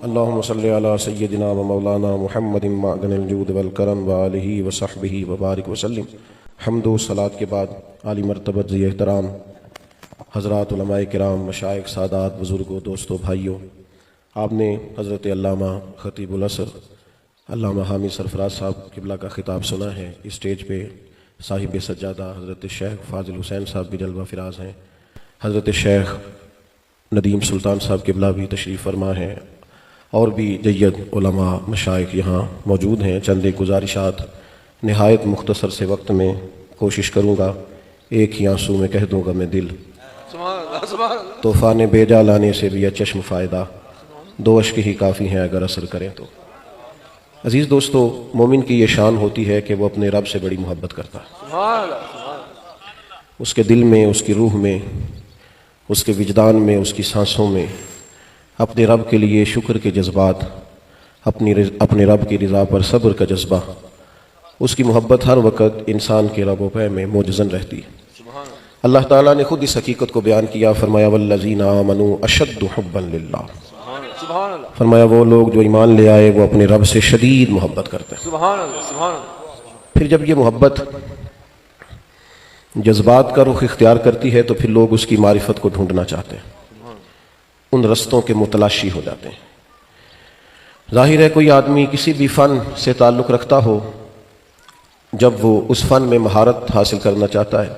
اللہم صلی علی سیدنا و مولانا محمد معدن الجود والکرم و آلہ و صحبہ وبارک وسلم۔ حمد و صلاۃ کے بعد عالی مرتبت ذی احترام حضرات علماء کرام، مشائخ، سادات، بزرگوں، دوستوں، بھائیوں، آپ نے حضرت علامہ خطیب العصر علامہ حامی سرفراز صاحب قبلہ کا خطاب سنا ہے۔ اس اسٹیج پہ صاحب سجادہ حضرت شیخ فاضل حسین صاحب بھی جلوہ فراز ہیں، حضرت شیخ ندیم سلطان صاحب قبلہ بھی تشریف فرما ہیں، اور بھی جید علماء مشائخ یہاں موجود ہیں۔ چند ایک گزارشات نہایت مختصر سے وقت میں کوشش کروں گا، ایک ہی آنسو میں کہہ دوں گا میں دل، طوفان بیجا لانے سے بھی چشم فائدہ، دو اشک ہی کافی ہیں اگر اثر کریں تو۔ عزیز دوستو، مومن کی یہ شان ہوتی ہے کہ وہ اپنے رب سے بڑی محبت کرتا ہے۔ اس کے دل میں، اس کی روح میں، اس کے وجدان میں، اس کی سانسوں میں اپنے رب کے لیے شکر کے جذبات، اپنے رب کی رضا پر صبر کا جذبہ، اس کی محبت ہر وقت انسان کے رب و پے میں موجزن رہتی ہے۔ اللہ تعالیٰ نے خود اس حقیقت کو بیان کیا، فرمایا والذین آمنوا اشد حبا للہ، فرمایا وہ لوگ جو ایمان لے آئے وہ اپنے رب سے شدید محبت کرتے ہیں۔ پھر جب یہ محبت جذبات کا رخ اختیار کرتی ہے تو پھر لوگ اس کی معرفت کو ڈھونڈنا چاہتے ہیں، ان رستوں کے متلاشی ہو جاتے ہیں۔ ظاہر ہے کوئی آدمی کسی بھی فن سے تعلق رکھتا ہو، جب وہ اس فن میں مہارت حاصل کرنا چاہتا ہے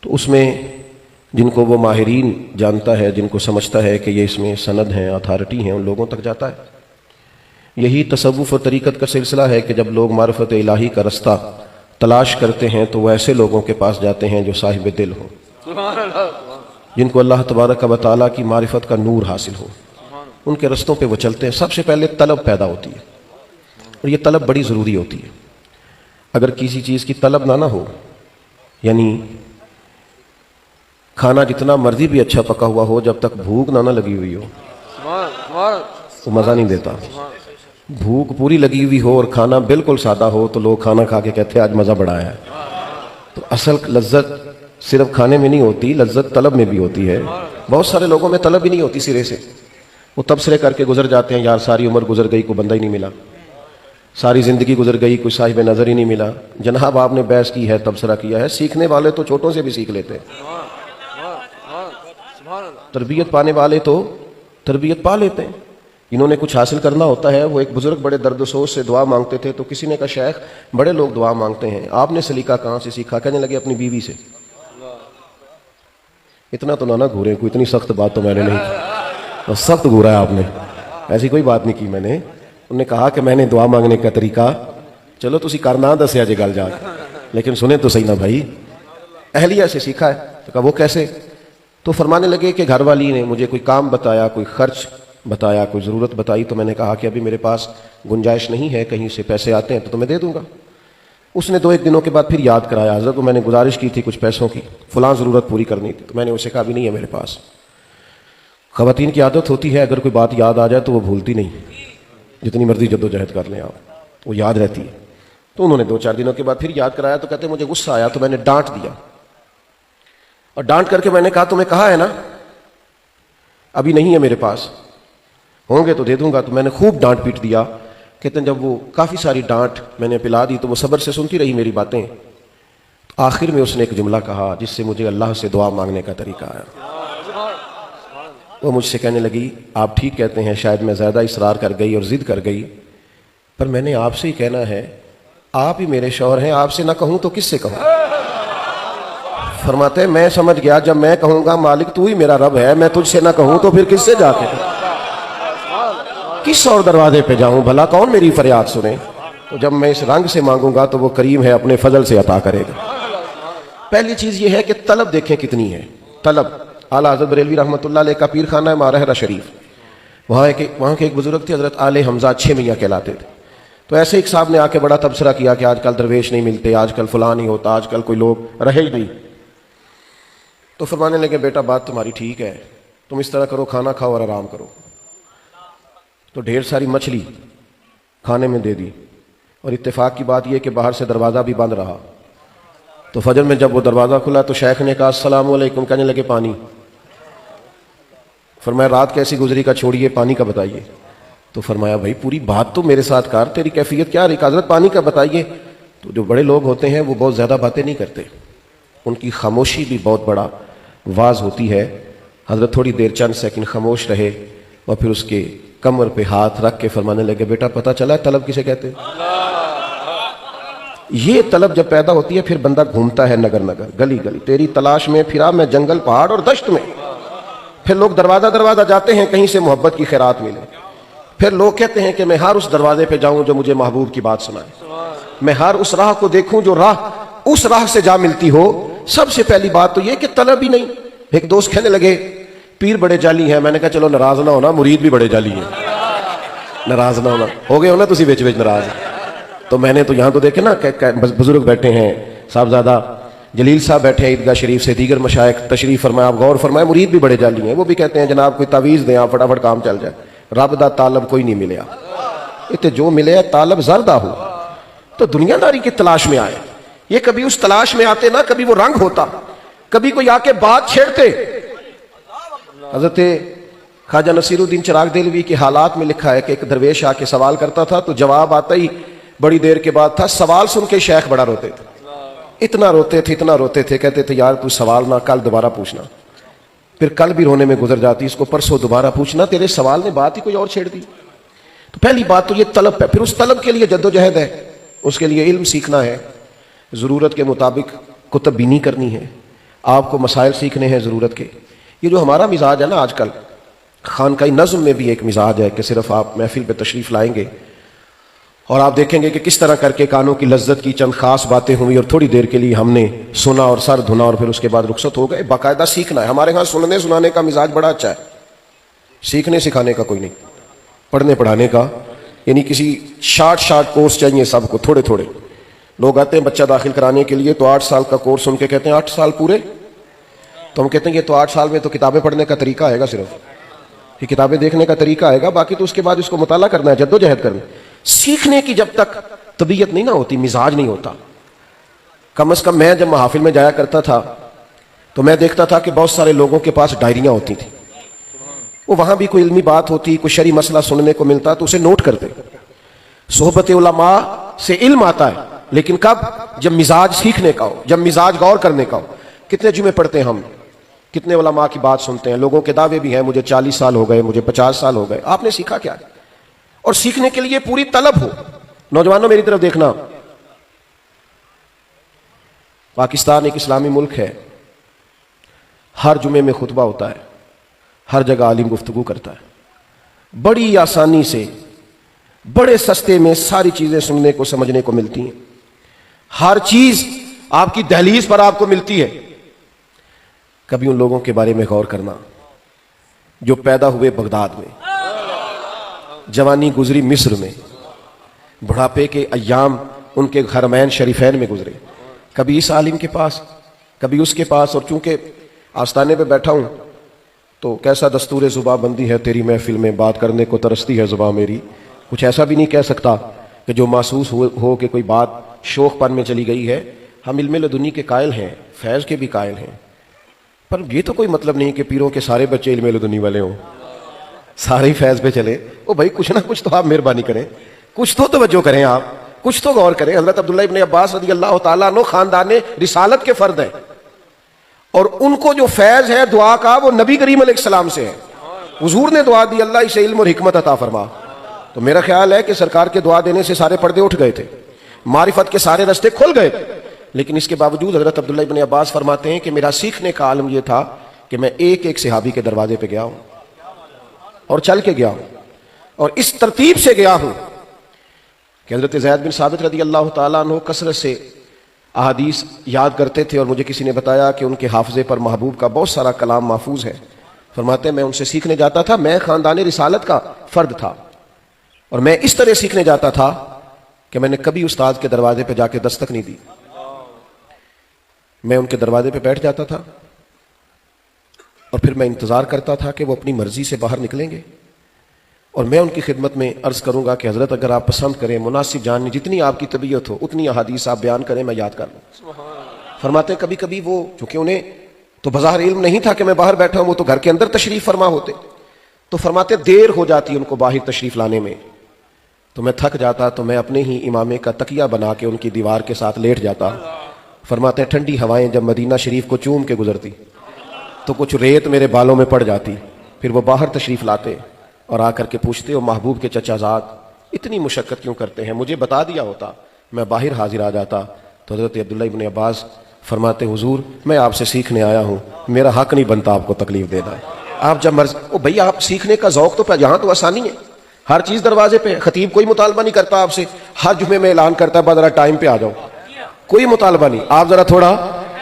تو اس میں جن کو وہ ماہرین جانتا ہے، جن کو سمجھتا ہے کہ یہ اس میں سند ہیں، اتھارٹی ہیں، ان لوگوں تک جاتا ہے۔ یہی تصوف و طریقت کا سلسلہ ہے کہ جب لوگ معرفت الہی کا رستہ تلاش کرتے ہیں تو وہ ایسے لوگوں کے پاس جاتے ہیں جو صاحب دل ہوں، جن کو اللہ تبارک و تعالیٰ کی معرفت کا نور حاصل ہو، ان کے رستوں پہ وہ چلتے ہیں۔ سب سے پہلے طلب پیدا ہوتی ہے، اور یہ طلب بڑی ضروری ہوتی ہے۔ اگر کسی چیز کی طلب نہ ہو، یعنی کھانا جتنا مرضی بھی اچھا پکا ہوا ہو، جب تک بھوک نہ لگی ہوئی ہو تو مزہ نہیں دیتا۔ بھوک پوری لگی ہوئی ہو اور کھانا بالکل سادہ ہو تو لوگ کھانا کھا کے کہتے ہیں آج مزہ بڑا ہے۔ تو اصل لذت صرف کھانے میں نہیں ہوتی، لذت طلب میں بھی ہوتی ہے۔ بہت سارے لوگوں میں طلب ہی نہیں ہوتی سرے سے، وہ تبصرے کر کے گزر جاتے ہیں، یار ساری عمر گزر گئی کوئی بندہ ہی نہیں ملا، ساری زندگی گزر گئی کوئی صاحب نظر ہی نہیں ملا۔ جناب آپ نے بحث کی ہے، تبصرہ کیا ہے، سیکھنے والے تو چھوٹوں سے بھی سیکھ لیتے ہیں، تربیت پانے والے تو تربیت پا لیتے ہیں۔ انہوں نے کچھ حاصل کرنا ہوتا ہے، وہ ایک بزرگ بڑے درد و سوز سے دعا مانگتے تھے تو کسی نے کہا شیخ بڑے لوگ دعا مانگتے ہیں، آپ نے سلیقہ کہاں سے سیکھا؟ کہنے لگے اپنی بیوی سے۔ اتنا تو نہ گھورے، کوئی اتنی سخت بات تو میں نے نہیں کی، سخت گھورا ہے آپ نے، ایسی کوئی بات نہیں کی میں نے۔ انہوں نے کہا کہ میں نے دعا مانگنے کا طریقہ چلو تسی کرنا دسیا جے گل جا کے، لیکن سنیں تو صحیح نا بھائی، اہلیہ سے سیکھا ہے۔ تو کہا وہ کیسے؟ تو فرمانے لگے کہ گھر والی نے مجھے کوئی کام بتایا، کوئی خرچ بتایا، کوئی ضرورت بتائی، تو میں نے کہا کہ ابھی میرے پاس گنجائش نہیں ہے، کہیں سے پیسے آتے ہیں تو میں دے دوں گا۔ اس نے 2-1 دنوں کے بعد پھر یاد کرایا، حضرت کو میں نے گزارش کی تھی کچھ پیسوں کی، فلاں ضرورت پوری کرنی تھی، تو میں نے اسے کہا ابھی نہیں ہے میرے پاس۔ خواتین کی عادت ہوتی ہے اگر کوئی بات یاد آ جائے تو وہ بھولتی نہیں، جتنی مرضی جدوجہد کر لیں آپ، وہ یاد رہتی ہے۔ تو انہوں نے 2-4 دنوں کے بعد پھر یاد کرایا، تو کہتے مجھے غصہ آیا تو میں نے ڈانٹ دیا، اور ڈانٹ کر کے میں نے کہا تمہیں کہا ہے نا ابھی نہیں ہے میرے پاس، ہوں گے تو دے دوں گا۔ تو میں نے خوب ڈانٹ پیٹ دیا۔ کہتے ہیں جب وہ کافی ساری ڈانٹ میں نے پلا دی تو وہ صبر سے سنتی رہی میری باتیں۔ آخر میں اس نے ایک جملہ کہا جس سے مجھے اللہ سے دعا مانگنے کا طریقہ آیا۔ وہ مجھ سے کہنے لگی آپ ٹھیک کہتے ہیں، شاید میں زیادہ اصرار کر گئی اور ضد کر گئی، پر میں نے آپ سے ہی کہنا ہے، آپ ہی میرے شوہر ہیں، آپ سے نہ کہوں تو کس سے کہوں؟ فرماتے ہیں میں سمجھ گیا جب میں کہوں گا مالک تو ہی میرا رب ہے، میں تجھ سے نہ کہوں تو پھر کس سے جا کے کس اور دروازے پہ جاؤں، بھلا کون میری فریاد سنے؟ تو جب میں اس رنگ سے مانگوں گا تو وہ کریم ہے، اپنے فضل سے عطا کرے گا۔ پہلی چیز یہ ہے کہ طلب دیکھیں کتنی ہے، طلب۔ اعلیٰ حضرت بریلوی رحمۃ اللہ علیہ کا پیر خانہ ہے مارہرہ شریف، وہاں کے ایک بزرگ تھے حضرت آل حمزہ 6 میاں کہلاتے تھے۔ تو ایسے ایک صاحب نے آ کے بڑا تبصرہ کیا کہ آج کل درویش نہیں ملتے، آج کل فلاں نہیں ہوتا، آج کل کوئی لوگ رہے ہی نہیں۔ تو فرمانے لگے بیٹا بات تمہاری ٹھیک ہے، تم اس طرح کرو کھانا کھاؤ اور آرام کرو۔ تو ڈھیر ساری مچھلی کھانے میں دے دی، اور اتفاق کی بات یہ کہ باہر سے دروازہ بھی بند رہا۔ تو فجر میں جب وہ دروازہ کھلا تو شیخ نے کہا السلام علیکم، کہنے لگے پانی۔ فرمایا رات کیسی گزری کا چھوڑیے، پانی کا بتائیے. تو فرمایا بھائی پوری بات تو میرے ساتھ کر، تیری کیفیت کیا رہی؟ حضرت پانی کا بتائیے. تو جو بڑے لوگ ہوتے ہیں وہ بہت زیادہ باتیں نہیں کرتے، ان کی خاموشی بھی بہت بڑا واز ہوتی ہے. حضرت تھوڑی دیر چند سیکنڈ خاموش رہے اور پھر اس کے کمر پہ ہاتھ رکھ کے فرمانے لگے بیٹا پتہ چلا ہے طلب کسے کہتے ہیں؟ یہ طلب جب پیدا ہوتی ہے پھر بندہ گھومتا ہے نگر نگر، گلی گلی، تیری تلاش میں پھرا میں جنگل پہاڑ اور دشت میں. پھر لوگ دروازہ دروازہ جاتے ہیں کہیں سے محبت کی خیرات ملے. پھر لوگ کہتے ہیں کہ میں ہر اس دروازے پہ جاؤں جو مجھے محبوب کی بات سنائے، میں ہر اس راہ کو دیکھوں جو راہ اس راہ سے جا ملتی ہو. سب سے پہلی بات تو یہ کہ طلب ہی نہیں. ایک دوست کہنے لگے پیر بڑے جعلی ہیں. میں نے کہا چلو ناراض نہ ہونا، مرید بھی بڑے جعلی ہیں، ناراض نہ ہونا. ہو گئے ہو نا تسی وچ وچ ناراض. تو میں نے تو یہاں تو دیکھے نا کہ بزرگ بیٹھے ہیں، صاحبزادہ جلیل صاحب بیٹھے ہیں عیدگاہ شریف سے، دیگر مشائخ تشریف فرمایا. آپ غور فرمائے مرید بھی بڑے جعلی ہیں. وہ بھی کہتے ہیں جناب کوئی تعویذ دیں آپ فٹافٹ کام چل جائے. رب دا طالب کوئی نہیں ملیا، اتنے جو ملے طالب زردہ ہو. تو دنیا داری کی تلاش میں آئے. یہ کبھی اس تلاش میں آتے نا، کبھی وہ رنگ ہوتا، کبھی کوئی آ کے بات چھیڑتے. حضرت خواجہ نصیر الدین چراغ دہلوی کے حالات میں لکھا ہے کہ ایک درویش آ کے سوال کرتا تھا تو جواب آتا ہی بڑی دیر کے بعد تھا. سوال سن کے شیخ بڑا روتے تھے، اتنا روتے تھے اتنا روتے تھے. کہتے تھے یار تو سوال نہ کل دوبارہ پوچھنا. پھر کل بھی رونے میں گزر جاتی، اس کو پرسوں دوبارہ پوچھنا، تیرے سوال نے بات ہی کوئی اور چھیڑ دی. تو پہلی بات تو یہ طلب ہے. پھر اس طلب کے لیے جدوجہد ہے، اس کے لیے علم سیکھنا ہے، ضرورت کے مطابق کتب بینی کرنی ہے، آپ کو مسائل سیکھنے ہیں ضرورت کے. یہ جو ہمارا مزاج ہے نا آج کل، خانقاہی نظم میں بھی ایک مزاج ہے کہ صرف آپ محفل پہ تشریف لائیں گے اور آپ دیکھیں گے کہ کس طرح کر کے کانوں کی لذت کی چند خاص باتیں ہوئی اور تھوڑی دیر کے لیے ہم نے سنا اور سر دھنا اور پھر اس کے بعد رخصت ہو گئے. باقاعدہ سیکھنا ہے. ہمارے ہاں سننے سنانے کا مزاج بڑا اچھا ہے، سیکھنے سکھانے کا کوئی نہیں، پڑھنے پڑھانے کا یعنی کسی شارٹ کورس چاہیے سب کو. تھوڑے تھوڑے لوگ آتے ہیں بچہ داخل کرانے کے لیے تو 8 سال کا کورس سن کے کہتے ہیں 8 سال پورے. تو ہم کہتے ہیں یہ تو 8 سال میں تو کتابیں پڑھنے کا طریقہ آئے گا، صرف یہ کتابیں دیکھنے کا طریقہ آئے گا، باقی تو اس کے بعد اس کو مطالعہ کرنا ہے، جدوجہد کرنا. سیکھنے کی جب تک طبیعت نہیں نہ ہوتی، مزاج نہیں ہوتا. کم از کم میں جب محافل میں جایا کرتا تھا تو میں دیکھتا تھا کہ بہت سارے لوگوں کے پاس ڈائریاں ہوتی تھیں. وہ وہاں بھی کوئی علمی بات ہوتی، کوئی شرعی مسئلہ سننے کو ملتا تو اسے نوٹ کرتے. صحبت علماء سے علم آتا ہے، لیکن کب؟ جب مزاج سیکھنے کا ہو، جب مزاج غور کرنے کا ہو. کتنے جمعے پڑھتے ہیں ہم، کتنے علماء کی بات سنتے ہیں. لوگوں کے دعوے بھی ہیں مجھے 40 سال ہو گئے، مجھے 50 سال ہو گئے. آپ نے سیکھا کیا ہے؟ اور سیکھنے کے لیے پوری طلب ہو. نوجوانوں میری طرف دیکھنا، پاکستان ایک اسلامی ملک ہے، ہر جمعے میں خطبہ ہوتا ہے، ہر جگہ عالم گفتگو کرتا ہے. بڑی آسانی سے بڑے سستے میں ساری چیزیں سننے کو سمجھنے کو ملتی ہیں. ہر چیز آپ کی دہلیز پر آپ کو ملتی ہے. کبھی ان لوگوں کے بارے میں غور کرنا جو پیدا ہوئے بغداد میں، جوانی گزری مصر میں، بڑھاپے کے ایام ان کے حرمین شریفین میں گزرے. کبھی اس عالم کے پاس، کبھی اس کے پاس. اور چونکہ آستانے پہ بیٹھا ہوں تو کیسا دستور زباں بندی ہے تیری محفل میں، بات کرنے کو ترستی ہے زباں میری. کچھ ایسا بھی نہیں کہہ سکتا کہ جو محسوس ہو کہ کوئی بات شوخ پن میں چلی گئی ہے. ہم علم لدنی کے قائل ہیں، فیض کے بھی قائل ہیں، پر یہ تو کوئی مطلب نہیں کہ پیروں کے سارے بچے علم لدنی والے ہوں، سارے ہی فیض پہ چلے. او بھائی کچھ نہ کچھ تو آپ مہربانی کریں، کچھ تو توجہ کریں، آپ کچھ تو غور کریں. حضرت عبداللہ ابن عباس رضی اللہ تعالیٰ عنہ خاندان رسالت کے فرد ہیں، اور ان کو جو فیض ہے دعا کا وہ نبی کریم علیہ السلام سے ہے. حضور نے دعا دی اللہ اسے علم اور حکمت عطا فرما. تو میرا خیال ہے کہ سرکار کے دعا دینے سے سارے پردے اٹھ گئے تھے، معرفت کے سارے راستے کھل گئے تھے. لیکن اس کے باوجود حضرت عبداللہ ابن عباس فرماتے ہیں کہ میرا سیکھنے کا عالم یہ تھا کہ میں ایک ایک صحابی کے دروازے پہ گیا ہوں اور چل کے گیا ہوں اور اس ترتیب سے گیا ہوں کہ حضرت زید بن ثابت رضی اللہ تعالیٰ عنہ کثرت سے احادیث یاد کرتے تھے. اور مجھے کسی نے بتایا کہ ان کے حافظے پر محبوب کا بہت سارا کلام محفوظ ہے. فرماتے ہیں میں ان سے سیکھنے جاتا تھا، میں خاندان رسالت کا فرد تھا، اور میں اس طرح سیکھنے جاتا تھا کہ میں نے کبھی استاد کے دروازے پہ جا کے دستک نہیں دی. میں ان کے دروازے پہ بیٹھ جاتا تھا اور پھر میں انتظار کرتا تھا کہ وہ اپنی مرضی سے باہر نکلیں گے اور میں ان کی خدمت میں عرض کروں گا کہ حضرت اگر آپ پسند کریں، مناسب جانیں، جتنی آپ کی طبیعت ہو اتنی احادیث آپ بیان کریں، میں یاد کر لوں. فرماتے ہیں کبھی کبھی وہ چونکہ انہیں تو بظاہر علم نہیں تھا کہ میں باہر بیٹھا ہوں، وہ تو گھر کے اندر تشریف فرما ہوتے، تو فرماتے دیر ہو جاتی ان کو باہر تشریف لانے میں، تو میں تھک جاتا تو میں اپنے ہی امامے کا تکیہ بنا کے ان کی دیوار کے ساتھ لیٹ جاتا۔ فرماتے ہیں ٹھنڈی ہوائیں جب مدینہ شریف کو چوم کے گزرتی تو کچھ ریت میرے بالوں میں پڑ جاتی، پھر وہ باہر تشریف لاتے اور آ کر کے پوچھتے، وہ محبوب کے چچا زاد اتنی مشقت کیوں کرتے ہیں، مجھے بتا دیا ہوتا میں باہر حاضر آ جاتا۔ تو حضرت عبداللہ ابن عباس فرماتے حضور میں آپ سے سیکھنے آیا ہوں، میرا حق نہیں بنتا آپ کو تکلیف دینا، آپ جب مرضی او بھائی آپ سیکھنے کا ذوق تو یہاں تو آسانی ہے، ہر چیز دروازے پہ، خطیب کوئی مطالبہ نہیں کرتا آپ سے، ہر جمعے میں اعلان کرتا ہے ذرا ٹائم پہ آ جاؤ، کوئی مطالبہ نہیں، آپ ذرا تھوڑا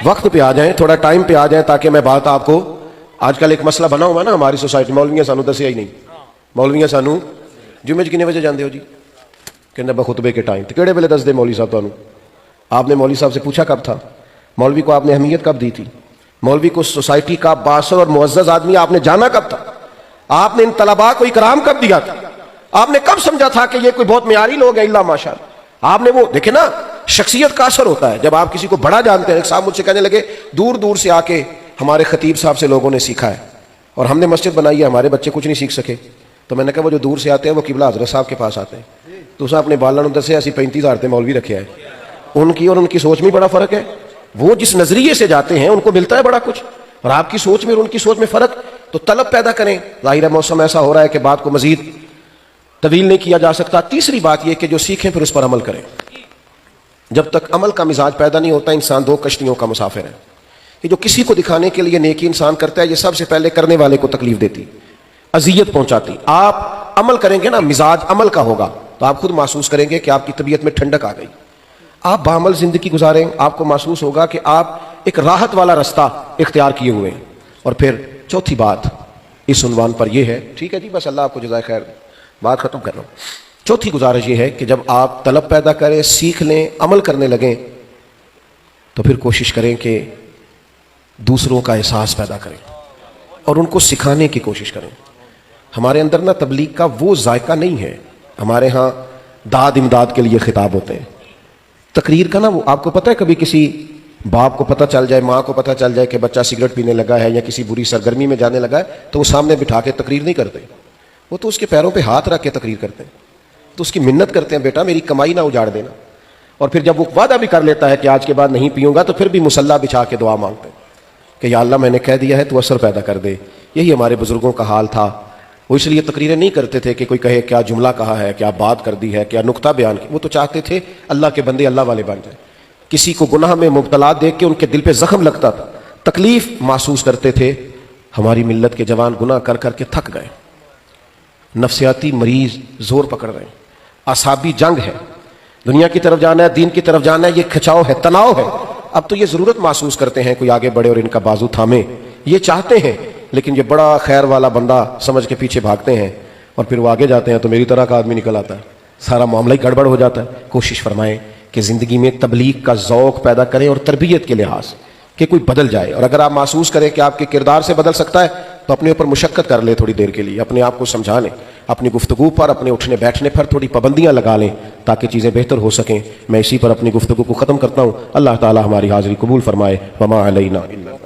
وقت پہ آ جائیں، تھوڑا ٹائم پہ آ جائیں تاکہ میں بات آپ کو، آج کل ایک مسئلہ بنا ہوا نا ہماری سوسائٹی، مولویاں سانو دسیا ہی نہیں، مولویاں سانو جمعے کتنے بجے جاندے ہو جی کہ خطبے کے ٹائم، تو کیڑے ویلے دس دے مولوی صاحب تانوں، آپ نے مولوی صاحب سے پوچھا کب تھا، مولوی کو آپ نے اہمیت کب دی تھی، مولوی کو سوسائٹی کا بااثر اور معزز آدمی آپ نے جانا کب تھا، آپ نے ان طلباء کو اکرام کب دیا تھا، آپ نے کب سمجھا تھا کہ یہ کوئی بہت معیاری لوگ ہیں، اللہ ماشاءاللہ، آپ نے وہ دیکھیں نا، شخصیت کا اثر ہوتا ہے جب آپ کسی کو بڑا جانتے ہیں۔ ایک صاحب مجھ سے کہنے لگے دور دور سے آ کے ہمارے خطیب صاحب سے لوگوں نے سیکھا ہے اور ہم نے مسجد بنائی ہے، ہمارے بچے کچھ نہیں سیکھ سکے، تو میں نے کہا وہ جو دور سے آتے ہیں وہ قبلہ حضرت صاحب کے پاس آتے ہیں، تو اس اپنے بالوں دسے ایسی 35,000 مولوی رکھے ہیں، ان کی اور ان کی سوچ میں بڑا فرق ہے، وہ جس نظریے سے جاتے ہیں ان کو ملتا ہے بڑا کچھ، اور آپ کی سوچ میں اور ان کی سوچ میں فرق، تو طلب پیدا کریں۔ ظاہر ہے موسم ایسا ہو رہا ہے کہ بات کو مزید طویل نہیں کیا جا سکتا۔ تیسری بات یہ کہ جو سیکھیں پھر اس پر عمل کریں، جب تک عمل کا مزاج پیدا نہیں ہوتا انسان دو کشتیوں کا مسافر ہے، کہ جو کسی کو دکھانے کے لیے نیکی انسان کرتا ہے یہ سب سے پہلے کرنے والے کو تکلیف دیتی، اذیت پہنچاتی۔ آپ عمل کریں گے نا، مزاج عمل کا ہوگا تو آپ خود محسوس کریں گے کہ آپ کی طبیعت میں ٹھنڈک آ گئی، آپ بعمل زندگی گزاریں، آپ کو محسوس ہوگا کہ آپ ایک راحت والا رستہ اختیار کیے ہوئے ہیں۔ اور پھر چوتھی بات اس عنوان پر یہ ہے، ٹھیک ہے جی بس اللہ آپ کو جزائے خیر، بات ختم کر رہا ہوں۔ چوتھی گزارش یہ ہے کہ جب آپ طلب پیدا کریں، سیکھ لیں، عمل کرنے لگیں، تو پھر کوشش کریں کہ دوسروں کا احساس پیدا کریں اور ان کو سکھانے کی کوشش کریں۔ ہمارے اندر نا تبلیغ کا وہ ذائقہ نہیں ہے، ہمارے ہاں داد امداد کے لیے خطاب ہوتے ہیں، تقریر کا نا وہ آپ کو پتہ ہے، کبھی کسی باپ کو پتہ چل جائے، ماں کو پتہ چل جائے کہ بچہ سگریٹ پینے لگا ہے یا کسی بری سرگرمی میں جانے لگا ہے، تو وہ سامنے بٹھا کے تقریر نہیں کرتے، وہ تو اس کے پیروں پہ ہاتھ رکھ کے تقریر کرتے ہیں، تو اس کی منت کرتے ہیں بیٹا میری کمائی نہ اجاڑ دینا، اور پھر جب وہ وعدہ بھی کر لیتا ہے کہ آج کے بعد نہیں پیوں گا، تو پھر بھی مصلی بچھا کے دعا مانگتے ہیں کہ یا اللہ میں نے کہہ دیا ہے تو اثر پیدا کر دے۔ یہی ہمارے بزرگوں کا حال تھا، وہ اس لیے تقریریں نہیں کرتے تھے کہ کوئی کہے کیا جملہ کہا ہے، کیا بات کر دی ہے، کیا نقطہ بیان کیا، وہ تو چاہتے تھے اللہ کے بندے اللہ والے بن جائیں۔ کسی کو گناہ میں مبتلا دیکھ کے ان کے دل پہ زخم لگتا تھا، تکلیف محسوس کرتے تھے، ہماری ملت کے جوان گناہ کر کر کے تھک گئے، نفسیاتی مریض زور پکڑ رہے ہیں، اعصابی جنگ ہے، دنیا کی طرف جانا ہے، دین کی طرف جانا ہے، یہ کھچاؤ ہے، تناؤ ہے۔ اب تو یہ ضرورت محسوس کرتے ہیں کوئی آگے بڑھے اور ان کا بازو تھامے، یہ چاہتے ہیں، لیکن یہ بڑا خیر والا بندہ سمجھ کے پیچھے بھاگتے ہیں، اور پھر وہ آگے جاتے ہیں تو میری طرح کا آدمی نکل آتا ہے، سارا معاملہ ہی گڑبڑ ہو جاتا ہے۔ کوشش فرمائیں کہ زندگی میں تبلیغ کا ذوق پیدا کریں اور تربیت کے لحاظ کہ کوئی بدل جائے، اور اگر آپ محسوس کریں کہ آپ کے کردار سے بدل سکتا ہے تو اپنے اوپر مشقت کر لیں، تھوڑی دیر کے لیے اپنے آپ کو سمجھا لیں، اپنی گفتگو پر، اپنے اٹھنے بیٹھنے پر تھوڑی پابندیاں لگا لیں تاکہ چیزیں بہتر ہو سکیں۔ میں اسی پر اپنی گفتگو کو ختم کرتا ہوں، اللہ تعالی ہماری حاضری قبول فرمائے، وما علینا الا